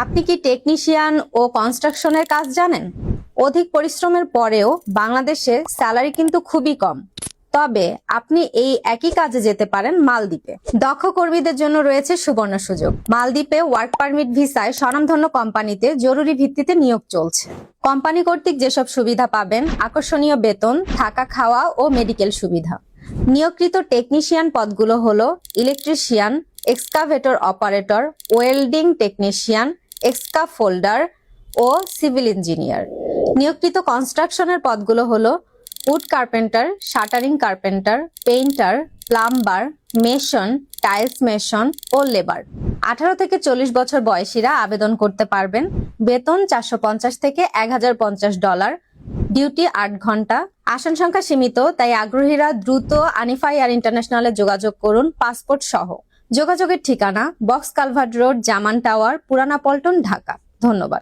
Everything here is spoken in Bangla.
আপনি কি টেকনিশিয়ান ও কনস্ট্রাকশনের কাজ জানেন? অধিক পরিশ্রমের পরেও বাংলাদেশে স্যালারি কিন্তু খুবই কম। তবে আপনি এই একই কাজে যেতে পারেন মালদ্বীপে। দক্ষ কর্মীদের জন্য রয়েছে সুবর্ণ সুযোগ। মালদ্বীপে ওয়ার্ক পারমিট ভিসায় স্বনামধন্য কোম্পানিতে জরুরি ভিত্তিতে নিয়োগ চলছে। কোম্পানি কর্তৃক যেসব সুবিধা পাবেন: আকর্ষণীয় বেতন, থাকা খাওয়া ও মেডিকেল সুবিধা। নিয়োগকৃত টেকনিশিয়ান পদগুলো হলো electrician, excavator operator, welding technician, scaffolder ও সিভিল ইঞ্জিনিয়ার। নিয়োগকৃত কনস্ট্রাকশনের পদগুলো হলো wood carpenter, shuttering carpenter, painter, plumber, mason, tiles mason ও লেবার। 18 থেকে 40 বছর বয়সীরা আবেদন করতে পারবেন। বেতন $450 থেকে $1050। ডিউটি 8 ঘন্টা। আসন সংখ্যা সীমিত, তাই আগ্রহীরা দ্রুত আনিফা এয়ার ইন্টারন্যাশনালে যোগাযোগ করুন পাসপোর্ট সহ। যোগাযোগের ঠিকানা: বক্স কালভার্ট রোড, জামান টাওয়ার, পুরানা পল্টন, ঢাকা। ধন্যবাদ।